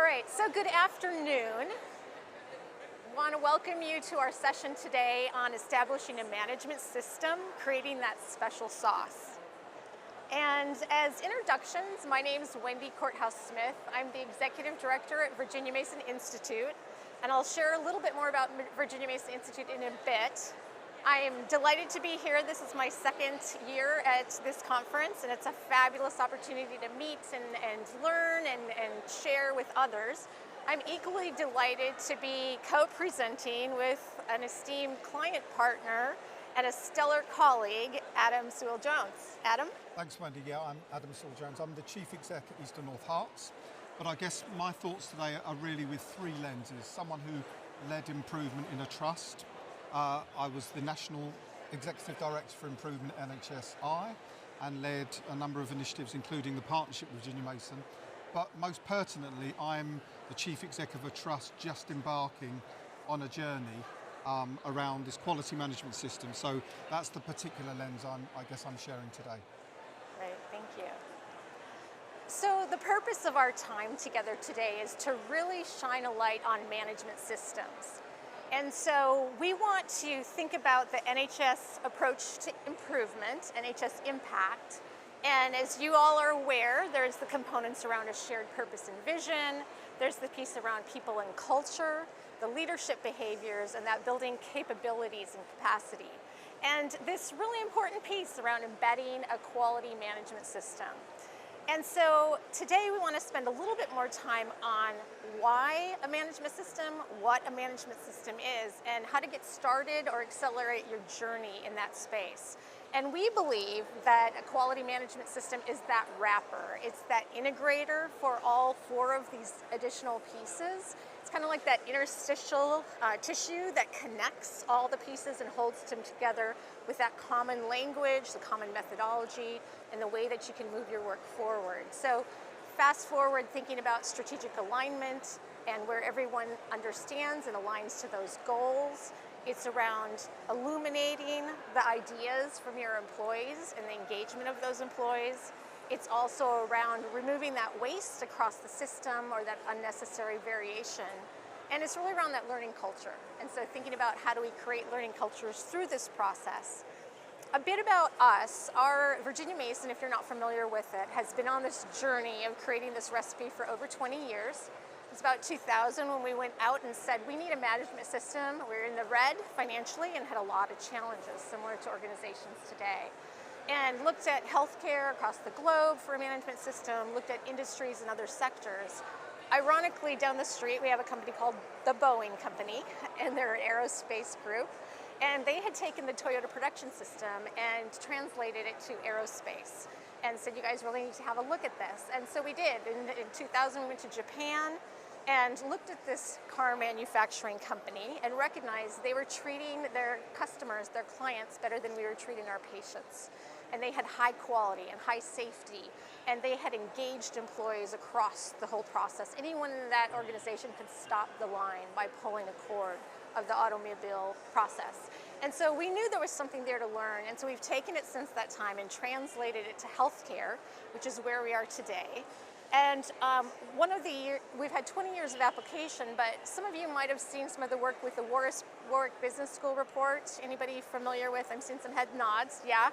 right, so good afternoon. I want to welcome you to our session today on establishing a management system, creating that special sauce. And as introductions, my name is Wendy Courthouse Smith. I'm the Executive Director at Virginia Mason Institute, and I'll share a little bit more about Virginia Mason Institute in a bit. I am delighted to be here. This is my second year at this conference, and it's a fabulous opportunity to meet and learn and share with others. I'm equally delighted to be co-presenting with an esteemed client partner and a stellar colleague, Adam Sewell-Jones. Adam? Thanks, Wendy. Yeah, I'm Adam Sewell-Jones. I'm the Chief Exec at Eastern North Hearts. But I guess my thoughts today are really with three lenses. Someone who led improvement in a trust. I was the National Executive Director for Improvement at NHS Impact and led a number of initiatives, including the partnership with Virginia Mason. But most pertinently, I'm the Chief Exec of a trust just embarking on a journey around this quality management system. So that's the particular lens I guess I'm sharing today. Great, thank you. So the purpose of our time together today is to really shine a light on management systems. And so we want to think about the NHS approach to improvement, NHS Impact. And as you all are aware, there's the components around a shared purpose and vision. There's the piece around people and culture, the leadership behaviors, and that building capabilities and capacity. And this really important piece around embedding a quality management system. And so today we want to spend a little bit more time on why a management system, what a management system is, and how to get started or accelerate your journey in that space. And we believe that a quality management system is that wrapper. It's that integrator for all four of these additional pieces. It's kind of like that interstitial tissue that connects all the pieces and holds them together with that common language, the common methodology, and the way that you can move your work forward. So fast forward thinking about strategic alignment and where everyone understands and aligns to those goals. It's around illuminating the ideas from your employees and the engagement of those employees. It's also around removing that waste across the system or that unnecessary variation. And it's really around that learning culture. And so thinking about how do we create learning cultures through this process. A bit about us, our Virginia Mason, if you're not familiar with it, has been on this journey of creating this recipe for over 20 years. It was about 2000 when we went out and said, we need a management system. We were in the red financially and had a lot of challenges similar to organizations today. And looked at healthcare across the globe for a management system, looked at industries and other sectors. Ironically, down the street, we have a company called the Boeing Company, and they're an aerospace group. And they had taken the Toyota production system and translated it to aerospace and said, you guys really need to have a look at this. And so we did. In 2000, we went to Japan and looked at this car manufacturing company and recognized they were treating their customers, their clients, better than we were treating our patients. And they had high quality and high safety, and they had engaged employees across the whole process. Anyone in that organization could stop the line by pulling a cord of the automobile process. And so we knew there was something there to learn, and so we've taken it since that time and translated it to healthcare, which is where we are today. And we've had 20 years of application, but some of you might have seen some of the work with the Warwick Business School report. Anybody familiar with? I'm seeing some head nods, yeah.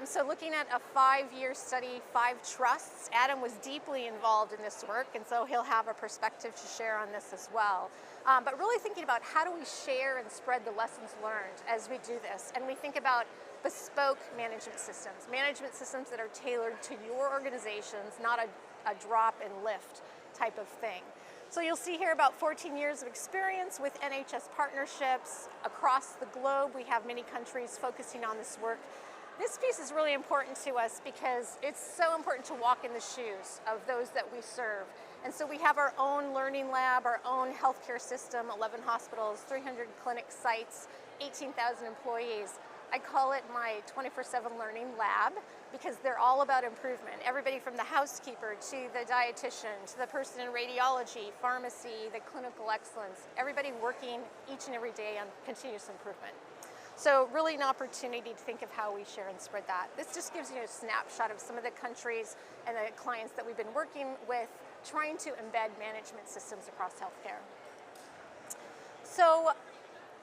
So looking at a 5-year study, 5 trusts, Adam was deeply involved in this work, and so he'll have a perspective to share on this as well. But really thinking about how do we share and spread the lessons learned as we do this. And we think about bespoke management systems that are tailored to your organizations, not a drop and lift type of thing. So you'll see here about 14 years of experience with NHS partnerships across the globe. We have many countries focusing on this work. This piece is really important to us because it's so important to walk in the shoes of those that we serve. And so we have our own learning lab, our own healthcare system, 11 hospitals, 300 clinic sites, 18,000 employees. I call it my 24/7 learning lab because they're all about improvement. Everybody from the housekeeper to the dietitian, to the person in radiology, pharmacy, the clinical excellence, everybody working each and every day on continuous improvement. So really an opportunity to think of how we share and spread that. This just gives you a snapshot of some of the countries and the clients that we've been working with trying to embed management systems across healthcare. So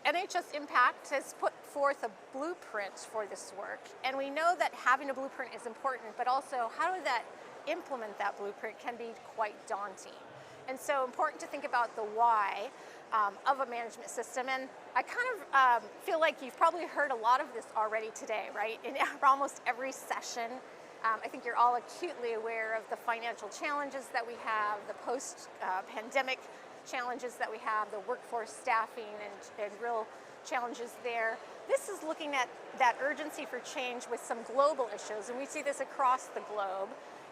NHS Impact has put forth a blueprint for this work, and we know that having a blueprint is important, but also how do that implement that blueprint can be quite daunting. And so important to think about the why of a management system. And I kind of feel like you've probably heard a lot of this already today, right? In almost every session, I think you're all acutely aware of the financial challenges that we have, the post-pandemic challenges that we have, the workforce staffing and real challenges there. This is looking at that urgency for change with some global issues, and we see this across the globe.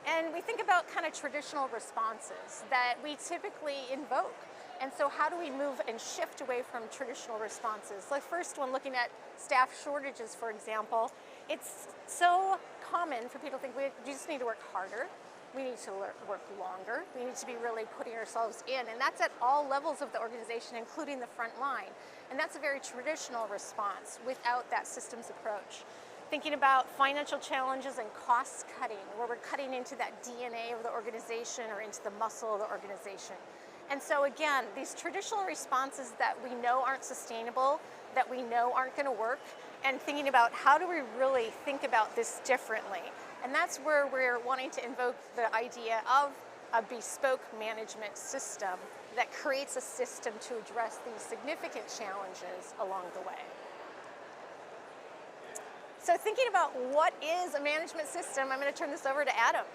And we think about kind of traditional responses that we typically invoke. And so how do we move and shift away from traditional responses? The first one, looking at staff shortages, for example, it's so common for people to think we just need to work harder. We need to work longer. We need to be really putting ourselves in. And that's at all levels of the organization, including the front line. And that's a very traditional response without that systems approach. Thinking about financial challenges and cost cutting, where we're cutting into that DNA of the organization or into the muscle of the organization. And so again, these traditional responses that we know aren't sustainable, that we know aren't going to work, and thinking about how do we really think about this differently. And that's where we're wanting to invoke the idea of a bespoke management system that creates a system to address these significant challenges along the way. So thinking about what is a management system, I'm going to turn this over to Adam.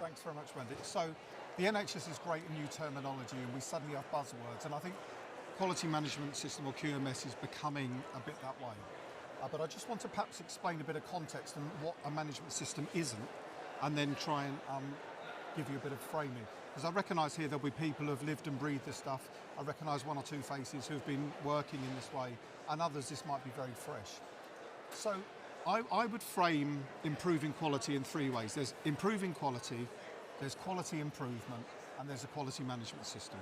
Thanks very much, Wendy. So the NHS is great in new terminology, and we suddenly have buzzwords, and I think quality management system, or QMS, is becoming a bit that way. But I just want to perhaps explain a bit of context and what a management system isn't, and then try and give you a bit of framing. Because I recognise here there'll be people who've lived and breathed this stuff. I recognise one or two faces who've been working in this way, and others this might be very fresh. So I would frame improving quality in three ways. There's improving quality, there's quality improvement, and there's a quality management system.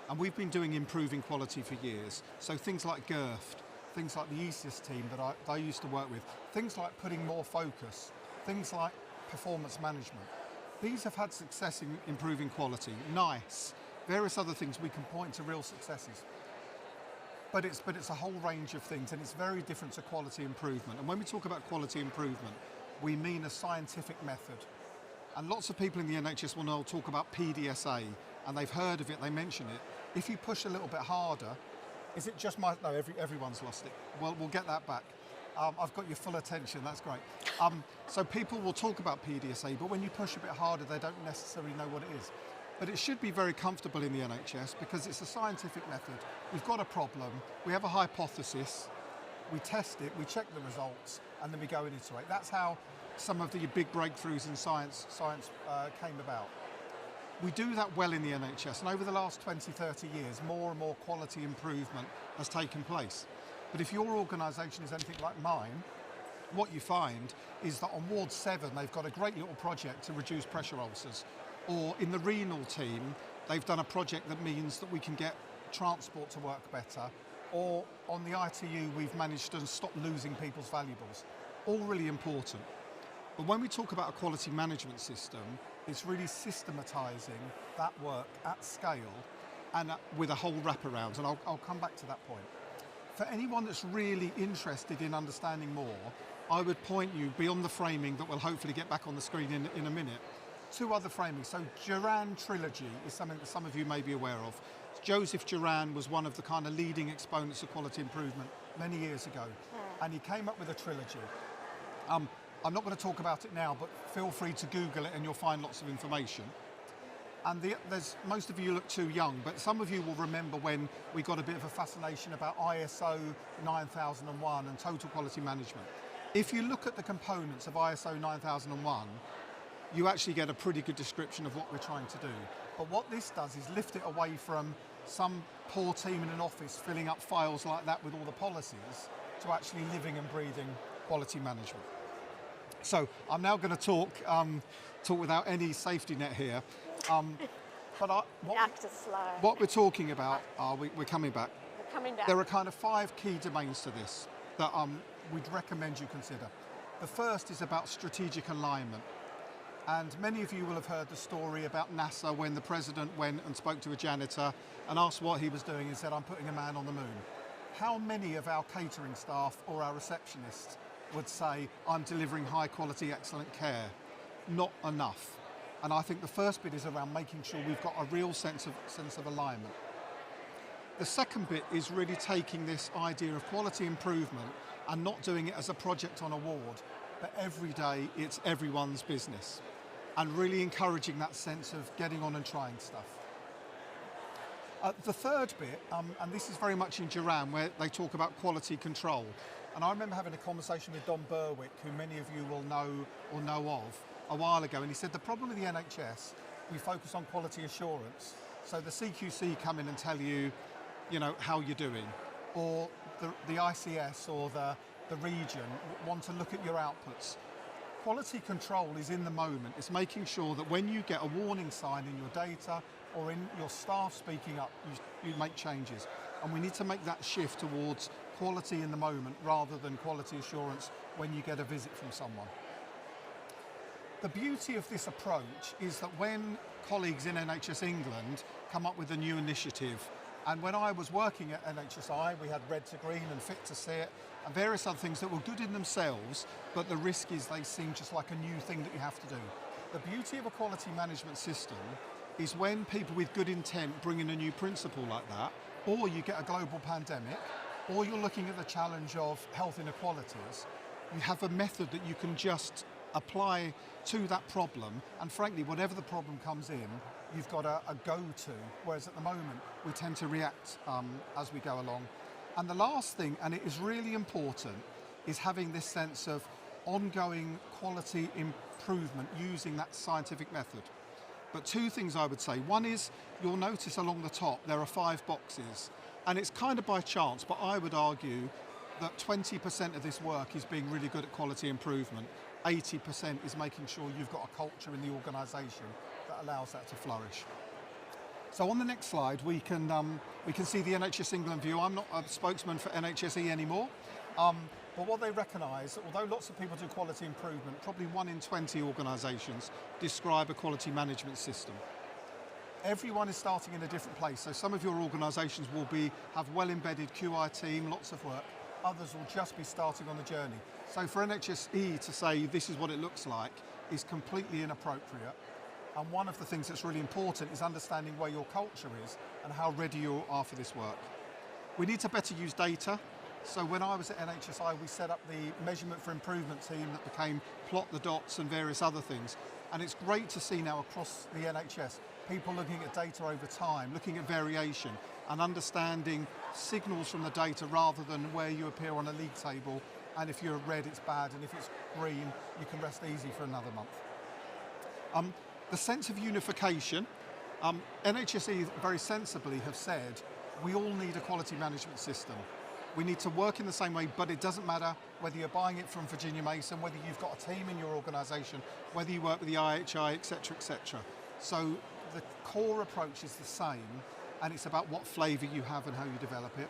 And we've been doing improving quality for years. So things like GIRFT, things like the ESIS team that I used to work with, things like putting more focus, things like performance management. These have had success in improving quality. NICE, various other things we can point to real successes. But it's a whole range of things, and it's very different to quality improvement. And when we talk about quality improvement, we mean a scientific method. And lots of people in the NHS will now talk about PDSA, and they've heard of it, they mention it. If you push a little bit harder, is it just no, everyone's lost it. Well, we'll get that back. I've got your full attention, that's great. So people will talk about PDSA, but when you push a bit harder, they don't necessarily know what it is. But it should be very comfortable in the NHS because it's a scientific method. We've got a problem, we have a hypothesis, we test it, we check the results, and then we go and iterate. That's how some of the big breakthroughs in science came about. We do that well in the NHS, and over the last 20, 30 years, more and more quality improvement has taken place. But if your organisation is anything like mine, what you find is that on Ward 7, they've got a great little project to reduce pressure ulcers. Or in the renal team, they've done a project that means that we can get transport to work better. Or on the ITU, we've managed to stop losing people's valuables. All really important. But when we talk about a quality management system, it's really systematising that work at scale and with a whole wraparound. And I'll come back to that point. For anyone that's really interested in understanding more, I would point you beyond the framing that we'll hopefully get back on the screen in a minute. Two other framings. So Duran trilogy is something that some of you may be aware of. Joseph Duran was one of the kind of leading exponents of quality improvement many years ago. And he came up with a trilogy. I'm not going to talk about it now, but feel free to Google it and you'll find lots of information. And most of you look too young, but some of you will remember when we got a bit of a fascination about ISO 9001 and total quality management. If you look at the components of ISO 9001, you actually get a pretty good description of what we're trying to do. But what this does is lift it away from some poor team in an office filling up files like that with all the policies to actually living and breathing quality management. So I'm now going to talk without any safety net here. What we're talking about, we're coming back. We're coming back. There are kind of 5 key domains to this. that we'd recommend you consider. The first is about strategic alignment. And many of you will have heard the story about NASA when the president went and spoke to a janitor and asked what he was doing and said, I'm putting a man on the moon. How many of our catering staff or our receptionists would say, I'm delivering high quality, excellent care? Not enough. And I think the first bit is around making sure we've got a real sense of alignment. The second bit is really taking this idea of quality improvement and not doing it as a project on a ward, but every day it's everyone's business, and really encouraging that sense of getting on and trying stuff. The third bit, and this is very much in Duran, where they talk about quality control. And I remember having a conversation with Don Berwick, who many of you will know or know of, a while ago, and he said the problem with the NHS, we focus on quality assurance. So the CQC come in and tell you, how you're doing, or the ICS or the region want to look at your outputs. Quality control is in the moment. It's making sure that when you get a warning sign in your data or in your staff speaking up, you make changes. And we need to make that shift towards quality in the moment rather than quality assurance when you get a visit from someone. The beauty of this approach is that when colleagues in NHS England come up with a new initiative, and when I was working at NHSI, we had Red to Green and Fit to Sit and various other things that were good in themselves, but the risk is they seem just like a new thing that you have to do. The beauty of a quality management system is when people with good intent bring in a new principle like that, or you get a global pandemic, or you're looking at the challenge of health inequalities, you have a method that you can just apply to that problem, and frankly, whatever the problem comes in, you've got a go-to, whereas at the moment, we tend to react as we go along. And the last thing, and it is really important, is having this sense of ongoing quality improvement using that scientific method. But two things I would say. One is, you'll notice along the top, there are 5 boxes, and it's kind of by chance, but I would argue that 20% of this work is being really good at quality improvement. 80% is making sure you've got a culture in the organisation that allows that to flourish. So on the next slide, we can see the NHS England view. I'm not a spokesman for NHSE anymore, but what they recognise, although lots of people do quality improvement, probably 1 in 20 organisations describe a quality management system. Everyone is starting in a different place, so some of your organisations will have well-embedded QI team, lots of work. Others will just be starting on the journey. So for NHSE to say this is what it looks like is completely inappropriate. And one of the things that's really important is understanding where your culture is and how ready you are for this work. We need to better use data. So when I was at NHSI, we set up the measurement for improvement team that became Plot the Dots and various other things. And it's great to see now across the NHS, people looking at data over time, looking at variation and understanding signals from the data rather than where you appear on a league table. And if you're red, it's bad. And if it's green, you can rest easy for another month. The sense of unification, NHSE very sensibly have said, we all need a quality management system. We need to work in the same way, but it doesn't matter whether you're buying it from Virginia Mason, whether you've got a team in your organisation, whether you work with the IHI, etc., etc. So the core approach is the same, and it's about what flavour you have and how you develop it.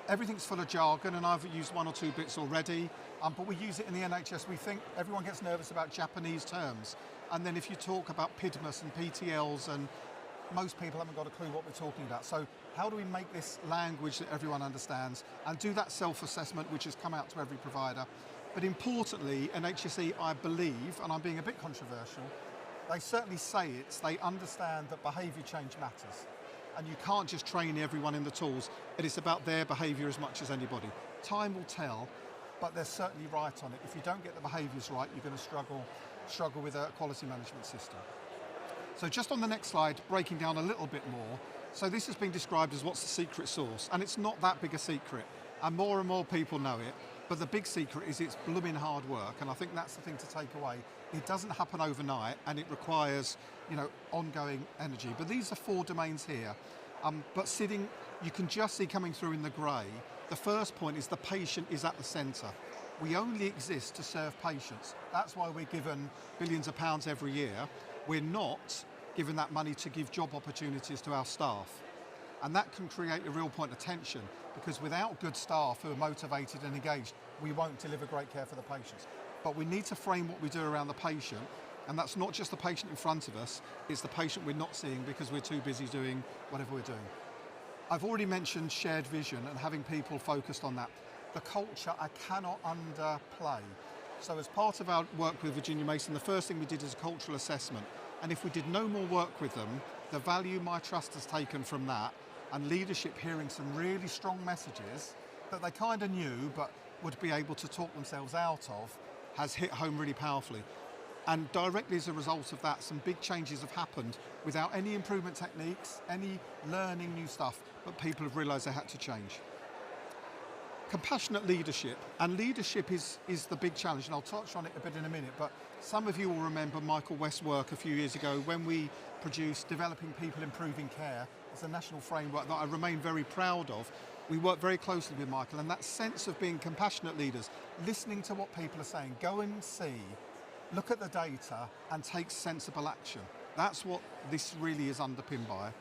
Everything's full of jargon, and I've used 1 or 2 bits already, but we use it in the NHS. We think everyone gets nervous about Japanese terms, and then if you talk about PIDMAS and PTLs, and most people haven't got a clue what we're talking about. So how do we make this language that everyone understands and do that self-assessment which has come out to every provider? But importantly, NHSE, I believe, and I'm being a bit controversial, they certainly say it, they understand that behaviour change matters. And you can't just train everyone in the tools. It is about their behaviour as much as anybody. Time will tell, but they're certainly right on it. If you don't get the behaviours right, you're going to struggle with a quality management system. So just on the next slide, breaking down a little bit more. So this has been described as what's the secret sauce, and it's not that big a secret, and more people know it. But the big secret is it's blooming hard work, and I think that's the thing to take away. It doesn't happen overnight, and it requires, ongoing energy. But these are 4 domains here. But you can just see coming through in the grey, the first point is the patient is at the centre. We only exist to serve patients. That's why we're given billions of pounds every year. We're not given that money to give job opportunities to our staff. And that can create a real point of tension, because without good staff who are motivated and engaged, we won't deliver great care for the patients. But we need to frame what we do around the patient, and that's not just the patient in front of us, it's the patient we're not seeing because we're too busy doing whatever we're doing. I've already mentioned shared vision and having people focused on that. The culture I cannot underplay. So as part of our work with Virginia Mason, the first thing we did is a cultural assessment. And if we did no more work with them, the value my trust has taken from that, and leadership hearing some really strong messages that they kind of knew but would be able to talk themselves out of, has hit home really powerfully. And directly as a result of that, some big changes have happened without any improvement techniques, any learning new stuff, but people have realised they had to change. Compassionate leadership, and leadership is the big challenge, and I'll touch on it a bit in a minute, but some of you will remember Michael West's work a few years ago when we produced Developing People Improving Care. It's a national framework that I remain very proud of. We work very closely with Michael, and that sense of being compassionate leaders, listening to what people are saying, go and see, look at the data and take sensible action. That's what this really is underpinned by.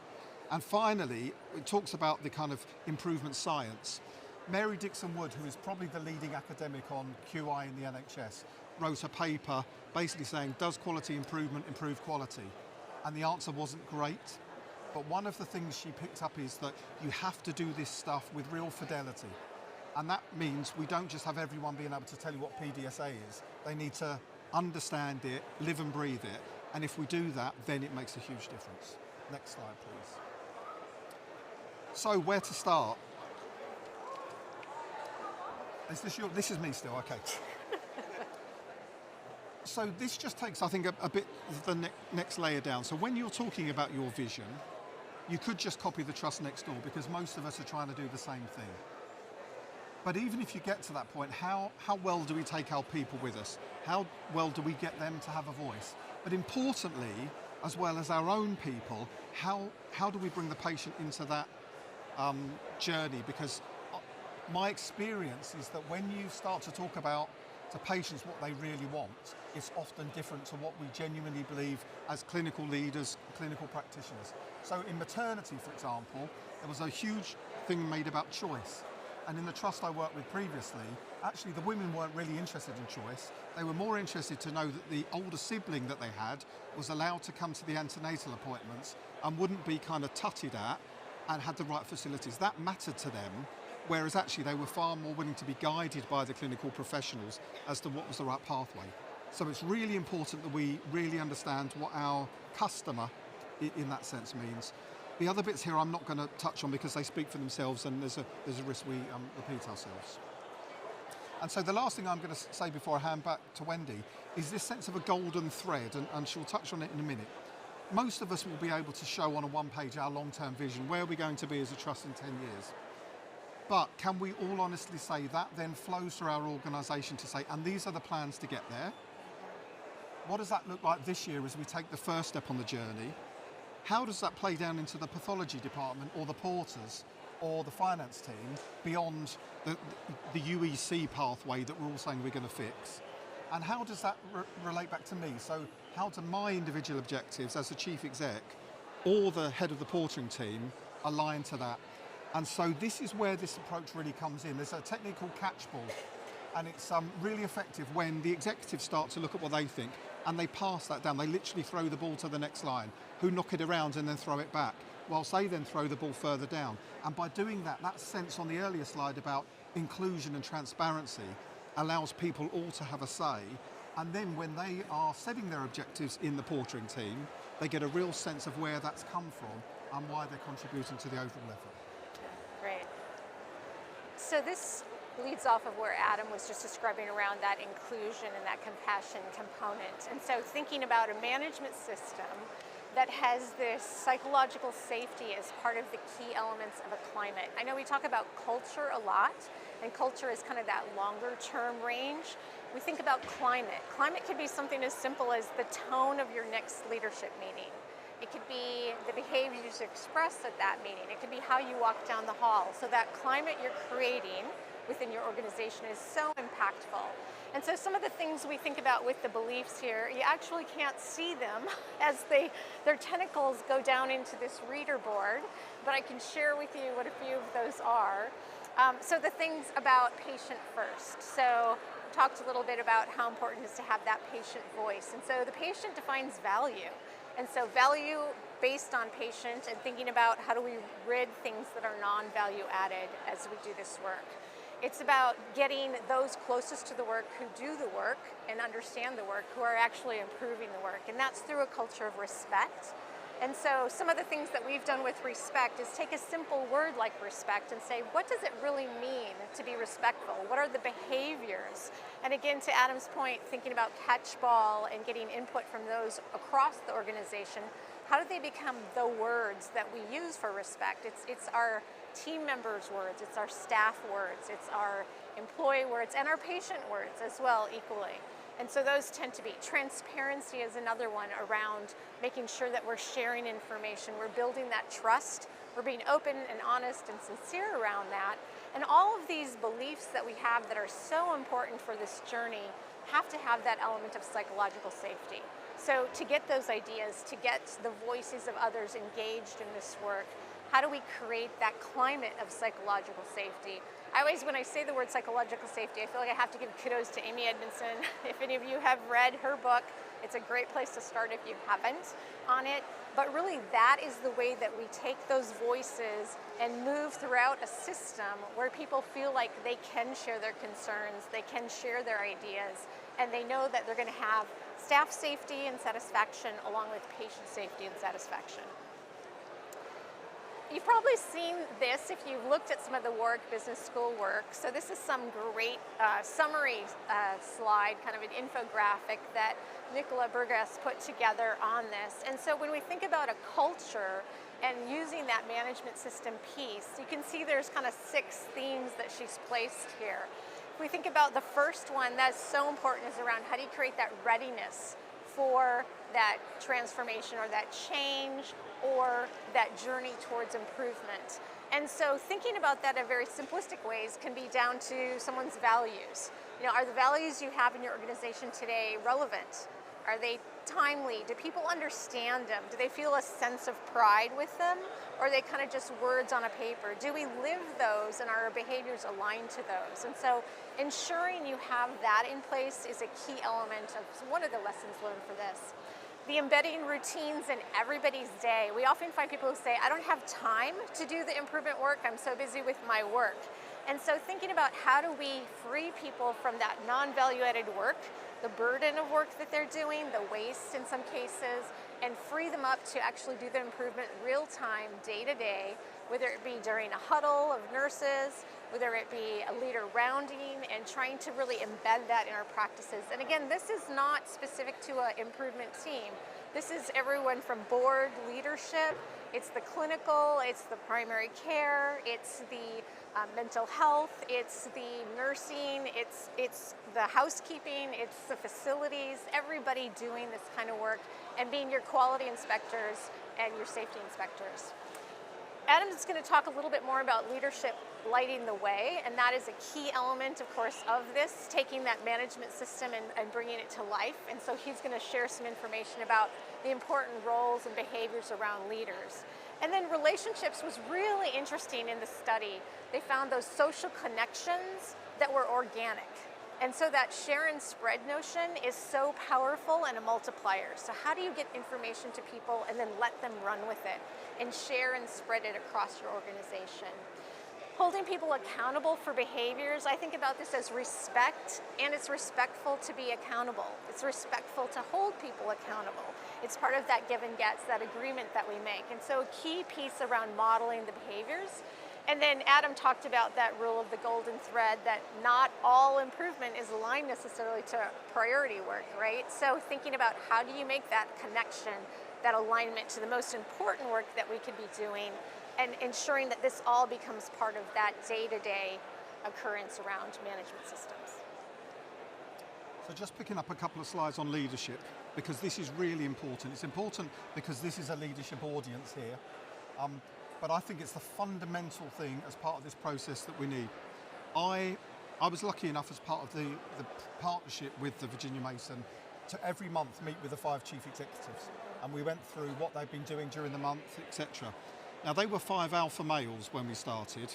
And finally, it talks about the kind of improvement science. Mary Dixon Wood, who is probably the leading academic on QI in the NHS, wrote a paper basically saying, does quality improvement improve quality? And the answer wasn't great. But one of the things she picked up is that you have to do this stuff with real fidelity. And that means we don't just have everyone being able to tell you what PDSA is. They need to understand it, live and breathe it. And if we do that, then it makes a huge difference. Next slide, please. So where to start? This is me still, okay. So this just takes, I think, a bit the next layer down. So when you're talking about your vision, you could just copy the trust next door, because most of us are trying to do the same thing. But even if you get to that point, how well do we take our people with us? How well do we get them to have a voice? But importantly, as well as our own people, how do we bring the patient into that journey? Because my experience is that when you start to talk about to patients what they really want, it's often different to what we genuinely believe as clinical leaders, clinical practitioners. So in maternity, for example, there was a huge thing made about choice. And in the trust I worked with previously, actually the women weren't really interested in choice. They were more interested to know that the older sibling that they had was allowed to come to the antenatal appointments and wouldn't be kind of tutted at and had the right facilities. That mattered to them. Whereas actually they were far more willing to be guided by the clinical professionals as to what was the right pathway. So it's really important that we really understand what our customer in that sense means. The other bits here I'm not going to touch on because they speak for themselves, and there's a risk we repeat ourselves. And so the last thing I'm going to say before I hand back to Wendy is this sense of a golden thread, and she'll touch on it in a minute. Most of us will be able to show on a one page our long-term vision, where are we going to be as a trust in 10 years. But can we all honestly say that then flows through our organisation to say, and these are the plans to get there? What does that look like this year as we take the first step on the journey? How does that play down into the pathology department or the porters or the finance team beyond the UEC pathway that we're all saying we're going to fix? And how does that relate back to me? So how do my individual objectives as the chief exec or the head of the portering team align to that? And so this is where this approach really comes in. There's a technique called catchball, and it's really effective when the executives start to look at what they think and they pass that down. They literally throw the ball to the next line, who knock it around and then throw it back, whilst they then throw the ball further down. And by doing that, that sense on the earlier slide about inclusion and transparency allows people all to have a say. And then when they are setting their objectives in the portering team, they get a real sense of where that's come from and why they're contributing to the overall effort. Great. So this leads off of where Adam was just describing around that inclusion and that compassion component. And so thinking about a management system that has this psychological safety as part of the key elements of a climate. I know we talk about culture a lot, and culture is kind of that longer term range. We think about climate. Climate could be something as simple as the tone of your next leadership meeting. It could be the behaviors expressed at that meeting. It could be how you walk down the hall. So that climate you're creating within your organization is so impactful. And so some of the things we think about with the beliefs here, you actually can't see them as their tentacles go down into this reader board, but I can share with you what a few of those are. So the things about patient first. So we talked a little bit about how important it is to have that patient voice. And so the patient defines value. And so value based on patient and thinking about how do we rid things that are non-value added as we do this work. It's about getting those closest to the work who do the work and understand the work, who are actually improving the work. And that's through a culture of respect. And so some of the things that we've done with respect is take a simple word like respect and say, what does it really mean to be respectful? What are the behaviors? And again, to Adam's point, thinking about catchball and getting input from those across the organization, how do they become the words that we use for respect? It's our team members' words, it's our staff words, it's our employee words, and our patient words as well equally. And so those tend to be. Transparency is another one around making sure that we're sharing information, we're building that trust, we're being open and honest and sincere around that. And all of these beliefs that we have that are so important for this journey have to have that element of psychological safety. So to get those ideas, to get the voices of others engaged in this work, how do we create that climate of psychological safety? I always, when I say the word psychological safety, I feel like I have to give kudos to Amy Edmondson. If any of you have read her book, it's a great place to start if you haven't on it. But really, that is the way that we take those voices and move throughout a system where people feel like they can share their concerns, they can share their ideas, and they know that they're going to have staff safety and satisfaction along with patient safety and satisfaction. You've probably seen this if you've looked at some of the Warwick Business School work. So this is some great summary slide, kind of an infographic that Nicola Burgess put together on this. And so when we think about a culture and using that management system piece, you can see there's kind of 6 themes that she's placed here. If we think about the first one that's so important is around how do you create that readiness for that transformation or that change or that journey towards improvement. And so thinking about that in very simplistic ways can be down to someone's values. You know, are the values you have in your organization today relevant? Are they timely? Do people understand them? Do they feel a sense of pride with them? Or are they kind of just words on a paper? Do we live those and are our behaviors aligned to those? And so ensuring you have that in place is a key element of one of the lessons learned for this. The embedding routines in everybody's day. We often find people who say, I don't have time to do the improvement work, I'm so busy with my work. And so thinking about how do we free people from that non-value added work, the burden of work that they're doing, the waste in some cases, and free them up to actually do the improvement real time, day to day, whether it be during a huddle of nurses, whether it be a leader rounding, and trying to really embed that in our practices. And again, this is not specific to an improvement team. This is everyone from board leadership, it's the clinical, it's the primary care, it's the mental health, it's the nursing, it's the housekeeping, it's the facilities, everybody doing this kind of work and being your quality inspectors and your safety inspectors. Adam's going to talk a little bit more about leadership lighting the way, and that is a key element, of course, of this, taking that management system and bringing it to life. And so he's going to share some information about the important roles and behaviors around leaders. And then relationships was really interesting in the study. They found those social connections that were organic. And so that share and spread notion is so powerful and a multiplier. So how do you get information to people and then let them run with it and share and spread it across your organization? Holding people accountable for behaviors, I think about this as respect, and it's respectful to be accountable. It's respectful to hold people accountable. It's part of that give and gets, that agreement that we make. And so a key piece around modeling the behaviors. And then Adam talked about that rule of the golden thread, that not all improvement is aligned necessarily to priority work, right? So thinking about how do you make that connection, that alignment to the most important work that we could be doing, and ensuring that this all becomes part of that day-to-day occurrence around management systems. So just picking up a couple of slides on leadership, because this is really important. It's important because this is a leadership audience here. But I think it's the fundamental thing as part of this process that we need. I I was lucky enough as part of the partnership with the Virginia Mason to every month meet with the 5 chief executives. And we went through what they've been doing during the month, etc. Now, they were 5 alpha males when we started.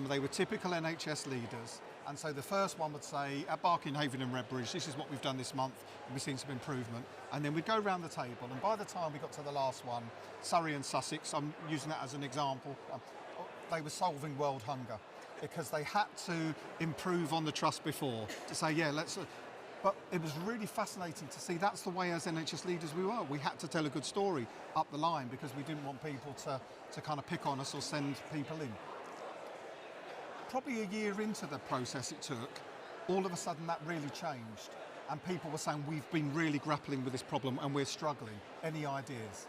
They were typical NHS leaders. And so the first one would say, at Barkinghaven and Redbridge, this is what we've done this month, and we've seen some improvement. And then we'd go around the table, and by the time we got to the last one, Surrey and Sussex, I'm using that as an example, they were solving world hunger because they had to improve on the trust before to say, yeah, let's... But it was really fascinating to see that's the way as NHS leaders we were. We had to tell a good story up the line because we didn't want people to kind of pick on us or send people in. Probably a year into the process it took, all of a sudden that really changed. And people were saying, we've been really grappling with this problem and we're struggling. Any ideas?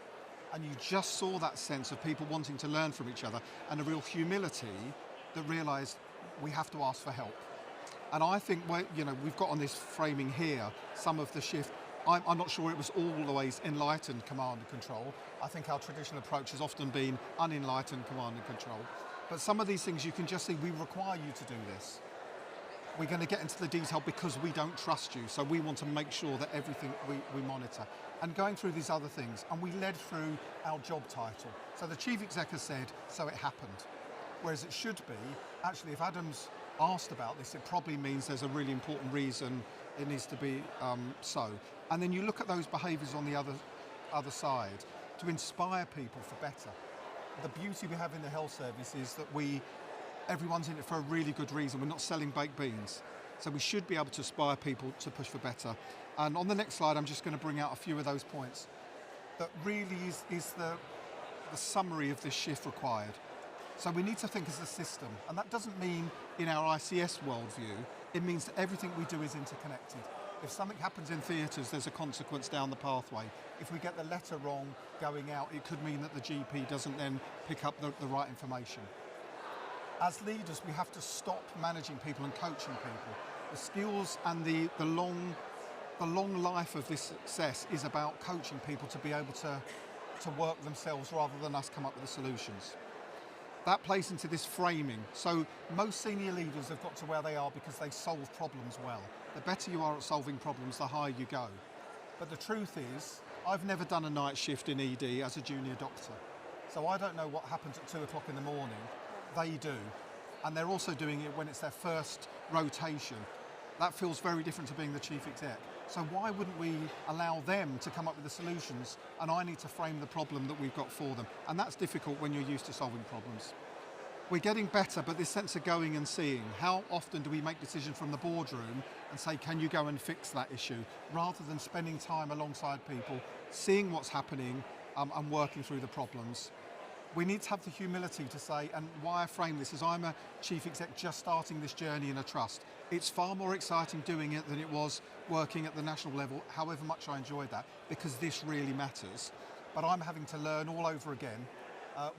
And you just saw that sense of people wanting to learn from each other and a real humility that realised we have to ask for help. And I think we've got on this framing here some of the shift. I'm not sure it was always enlightened command and control. I think our traditional approach has often been unenlightened command and control. But some of these things you can just see, we require you to do this. We're going to get into the detail because we don't trust you. So we want to make sure that everything we monitor. And going through these other things, and we led through our job title. So the chief exec has said, so it happened. Whereas it should be, actually, if Adam's asked about this, it probably means there's a really important reason it needs to be so. And then you look at those behaviours on the other side to inspire people for better. The beauty we have in the health service is that everyone's in it for a really good reason. We're not selling baked beans. So we should be able to inspire people to push for better. And on the next slide, I'm just going to bring out a few of those points that really is the summary of this shift required. So we need to think as a system, and that doesn't mean in our ICS worldview, it means that everything we do is interconnected. If something happens in theatres, there's a consequence down the pathway. If we get the letter wrong going out, it could mean that the GP doesn't then pick up the right information. As leaders, we have to stop managing people and coaching people. The skills and the long life of this success is about coaching people to be able to work themselves rather than us come up with the solutions. That plays into this framing. So most senior leaders have got to where they are because they solve problems well. The better you are at solving problems, the higher you go. But the truth is, I've never done a night shift in ED as a junior doctor. So I don't know what happens at 2 o'clock in the morning. They do. And they're also doing it when it's their first rotation. That feels very different to being the chief exec. So why wouldn't we allow them to come up with the solutions and I need to frame the problem that we've got for them? And that's difficult when you're used to solving problems. We're getting better, but this sense of going and seeing, how often do we make decisions from the boardroom and say, can you go and fix that issue? Rather than spending time alongside people, seeing what's happening and working through the problems. We need to have the humility to say, and why I frame this is I'm a chief exec just starting this journey in a trust. It's far more exciting doing it than it was working at the national level, however much I enjoyed that, because this really matters. But I'm having to learn all over again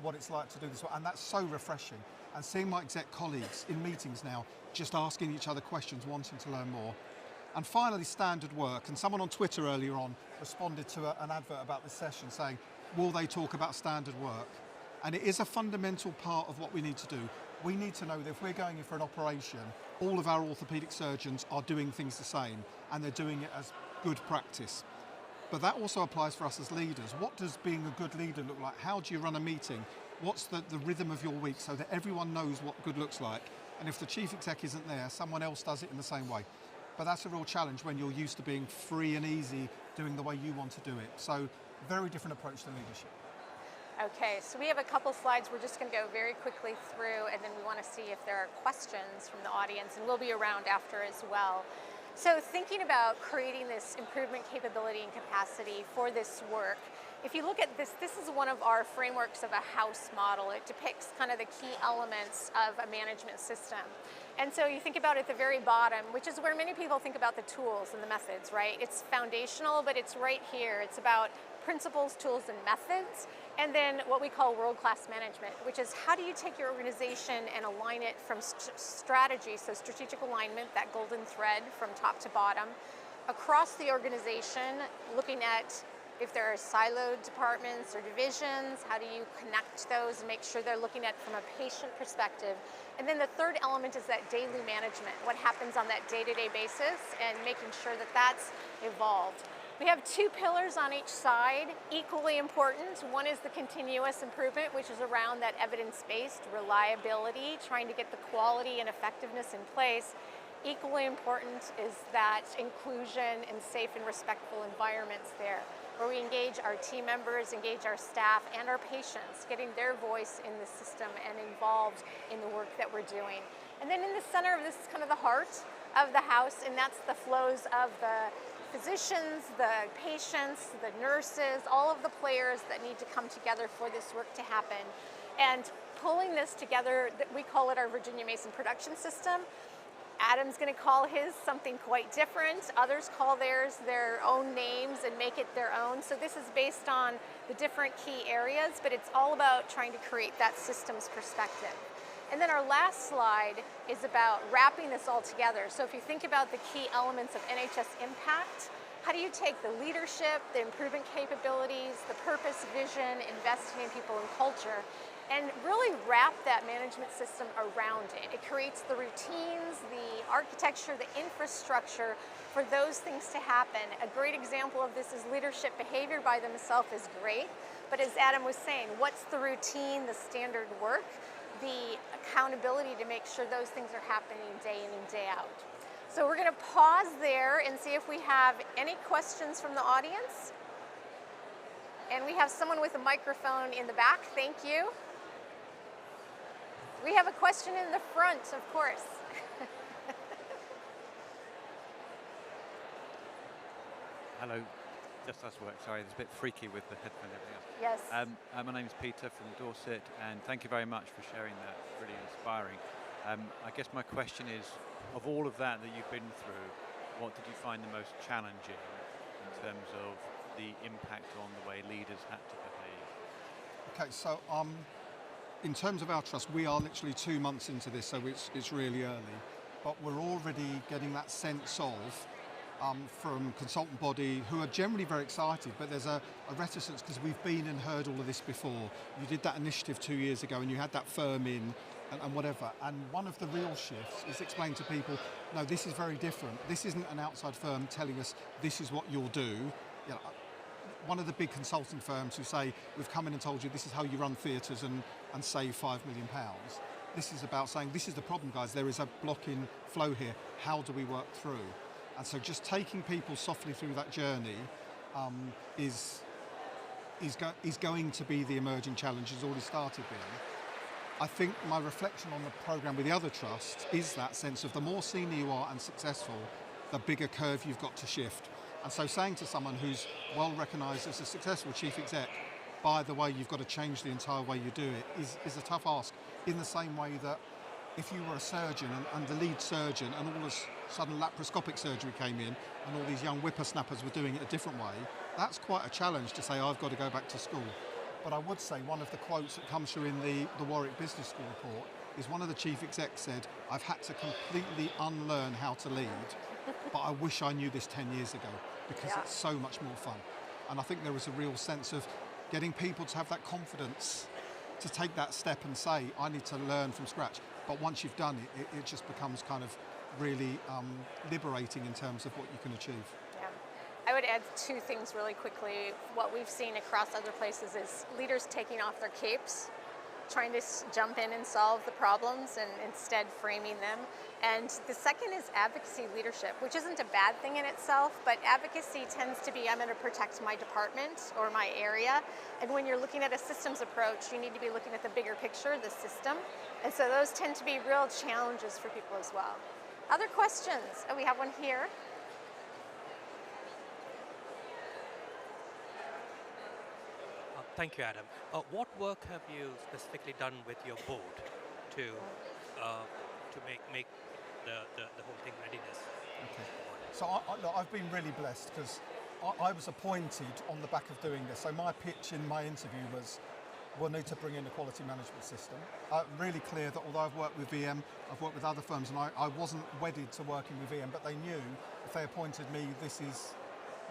what it's like to do this, and that's so refreshing. And seeing my exec colleagues in meetings now, just asking each other questions, wanting to learn more. And finally, standard work. And someone on Twitter earlier on responded to an advert about this session saying, will they talk about standard work? And it is a fundamental part of what we need to do. We need to know that if we're going in for an operation, all of our orthopaedic surgeons are doing things the same, and they're doing it as good practice. But that also applies for us as leaders. What does being a good leader look like? How do you run a meeting? What's the rhythm of your week so that everyone knows what good looks like? And if the chief exec isn't there, someone else does it in the same way. But that's a real challenge when you're used to being free and easy, doing the way you want to do it. So very different approach to leadership. Okay, so we have a couple slides we're just going to go very quickly through, and then we want to see if there are questions from the audience, and we'll be around after as well. So thinking about creating this improvement capability and capacity for this work, if you look at this, this is one of our frameworks of a house model. It depicts kind of the key elements of a management system. And so you think about at the very bottom, which is where many people think about the tools and the methods, right? It's foundational, but it's right here. It's about principles, tools, and methods. And then what we call world-class management, which is how do you take your organization and align it from strategy, so strategic alignment, that golden thread from top to bottom, across the organization, looking at If there are siloed departments or divisions, how do you connect those and make sure they're looking at it from a patient perspective? And then the third element is that daily management, what happens on that day-to-day basis, and making sure that that's evolved. We have two pillars on each side, equally important. One is the continuous improvement, which is around that evidence-based reliability, trying to get the quality and effectiveness in place. Equally important is that inclusion and safe and respectful environments there, where we engage our team members, engage our staff, and our patients, getting their voice in the system and involved in the work that we're doing. And then in the center of this is kind of the heart of the house, and that's the flows of the physicians, the patients, the nurses, all of the players that need to come together for this work to happen. And pulling this together, we call it our Virginia Mason production system. Adam's going to call his something quite different. Others call theirs their own names and make it their own. So this is based on the different key areas, but it's all about trying to create that systems perspective. And then our last slide is about wrapping this all together. So if you think about the key elements of NHS Impact, how do you take the leadership, the improvement capabilities, the purpose, vision, investing in people and culture, and really wrap that management system around it? It creates the routines, the architecture, the infrastructure for those things to happen. A great example of this is leadership behavior by themselves is great, but as Adam was saying, what's the routine, the standard work, the accountability to make sure those things are happening day in and day out. So we're going to pause there and see if we have any questions from the audience. And we have someone with a microphone in the back. Thank you. We have a question in the front, of course. Hello, just us work. Sorry, it's a bit freaky with the headphone and everything else. Yes. My name is Peter from Dorset, and thank you very much for sharing that. Really inspiring. I guess my question is, of all of that you've been through, what did you find the most challenging in terms of the impact on the way leaders had to behave? Okay, so in terms of our trust, we are literally 2 months into this, so it's really early. But we're already getting that sense of, from consultant body, who are generally very excited, but there's a reticence because we've been and heard all of this before. You did that initiative 2 years ago and you had that firm in and whatever. And one of the real shifts is explain to people, no, this is very different. This isn't an outside firm telling us this is what you'll do. You know, one of the big consulting firms who say, we've come in and told you this is how you run theatres and save £5 million. This is about saying, this is the problem, guys. There is a blocking flow here. How do we work through? And so just taking people softly through that journey is going to be the emerging challenge. It's already started being. I think my reflection on the programme with the other trusts is that sense of the more senior you are and successful, the bigger curve you've got to shift. And so saying to someone who's well recognised as a successful chief exec, by the way, you've got to change the entire way you do it is a tough ask, in the same way that if you were a surgeon and the lead surgeon and all of a sudden laparoscopic surgery came in and all these young whippersnappers were doing it a different way, that's quite a challenge to say, I've got to go back to school. But I would say one of the quotes that comes through in the Warwick Business School report is one of the chief execs said, I've had to completely unlearn how to lead, but I wish I knew this 10 years ago because it's so much more fun. And I think there was a real sense of getting people to have that confidence to take that step and say, I need to learn from scratch. But once you've done it, it just becomes kind of really liberating in terms of what you can achieve. Yeah. I would add two things really quickly. What we've seen across other places is leaders taking off their capes, trying to jump in and solve the problems and instead framing them. And the second is advocacy leadership, which isn't a bad thing in itself, but advocacy tends to be, I'm going to protect my department or my area. And when you're looking at a systems approach, you need to be looking at the bigger picture, the system. And so those tend to be real challenges for people as well. Other questions? Oh, we have one here. Thank you, Adam. What work have you specifically done with your board to make the whole thing readiness? Okay. So look, I've been really blessed because I was appointed on the back of doing this. So my pitch in my interview was, we'll need to bring in a quality management system. Really clear that although I've worked with VM, I've worked with other firms, and I wasn't wedded to working with VM, but they knew if they appointed me, this is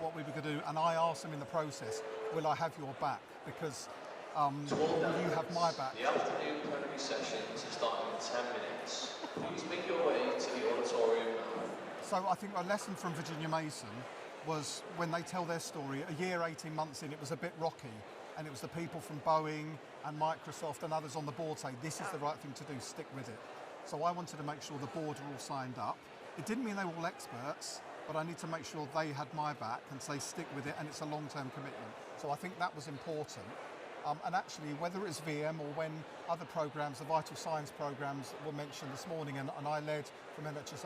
what we were going to do, and I asked them in the process, will I have your back? Because will you have my back? The afternoon plenary sessions are starting in 10 minutes. Please make your way to the auditorium now. So I think a lesson from Virginia Mason was when they tell their story, a year, 18 months in, it was a bit rocky. And it was the people from Boeing and Microsoft and others on the board saying, this is the right thing to do, stick with it. So I wanted to make sure the board were all signed up. It didn't mean they were all experts, but I need to make sure they had my back and say, stick with it, and it's a long-term commitment. So I think that was important. And actually, whether it's VM or when other programs, the vital signs programs that were mentioned this morning, and I led from NHS,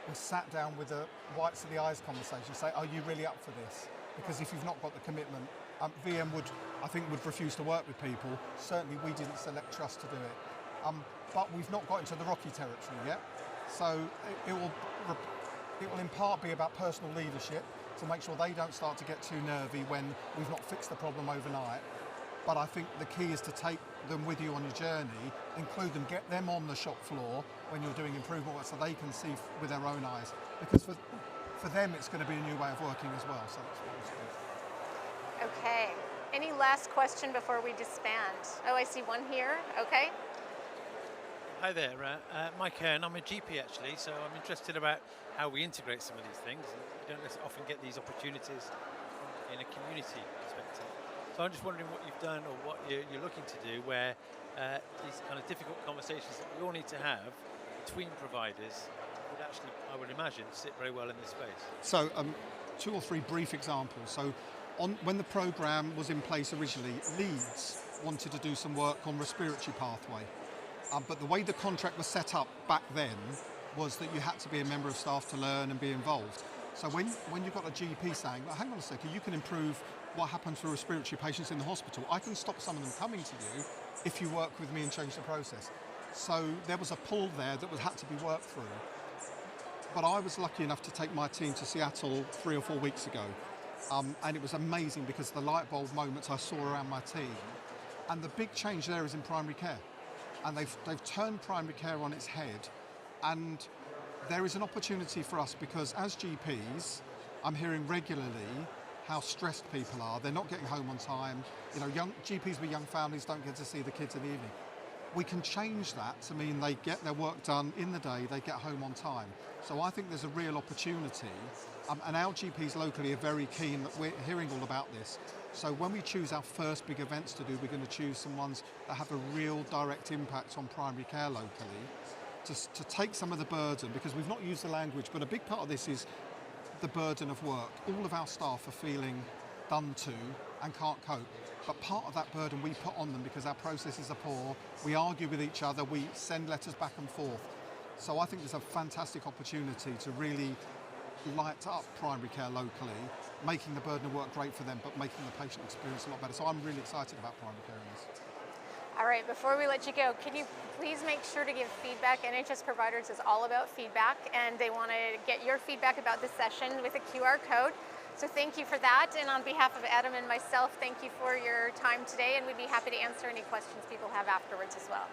we sat down with a whites of the eyes conversation, say, are you really up for this? Because if you've not got the commitment, VM I think would refuse to work with people. Certainly we didn't select trust to do it. But we've not got into the rocky territory yet. So it will in part be about personal leadership to make sure they don't start to get too nervy when we've not fixed the problem overnight. But I think the key is to take them with you on your journey, include them, get them on the shop floor when you're doing improvement work so they can see with their own eyes. Because for them it's going to be a new way of working as well. So that's what it's good. Okay. Any last question before we disband? Oh, I see one here. Okay. Hi there, Mike Hearn. I'm a GP actually, so I'm interested about how we integrate some of these things. You don't often get these opportunities in a community perspective. So I'm just wondering what you've done or what you're looking to do where these kind of difficult conversations that we all need to have between providers would actually, I would imagine, sit very well in this space. So 2 or 3 brief examples. So when the programme was in place originally, Leeds wanted to do some work on respiratory pathway. But the way the contract was set up back then was that you had to be a member of staff to learn and be involved. So when you've got a GP saying, well, hang on a second, you can improve what happens for respiratory patients in the hospital, I can stop some of them coming to you if you work with me and change the process. So there was a pull there that had to be worked through. But I was lucky enough to take my team to Seattle 3 or 4 weeks ago. And it was amazing because the light bulb moments I saw around my team. And the big change there is in primary care. And they've turned primary care on its head. And there is an opportunity for us because as GPs, I'm hearing regularly how stressed people are. They're not getting home on time. You know, young GPs with young families don't get to see the kids in the evening. We can change that to mean they get their work done in the day, they get home on time. So I think there's a real opportunity, and our GPs locally are very keen that we're hearing all about this. So when we choose our first big events to do, we're going to choose some ones that have a real direct impact on primary care locally, to take some of the burden, because we've not used the language, but a big part of this is the burden of work. All of our staff are feeling done to and can't cope. But part of that burden we put on them because our processes are poor, we argue with each other, we send letters back and forth. So I think there's a fantastic opportunity to really light up primary care locally, making the burden of work great for them, but making the patient experience a lot better. So I'm really excited about primary care in this. All right, before we let you go, can you please make sure to give feedback? NHS Providers is all about feedback, and they want to get your feedback about this session with a QR code. So thank you for that, and on behalf of Adam and myself, thank you for your time today, and we'd be happy to answer any questions people have afterwards as well.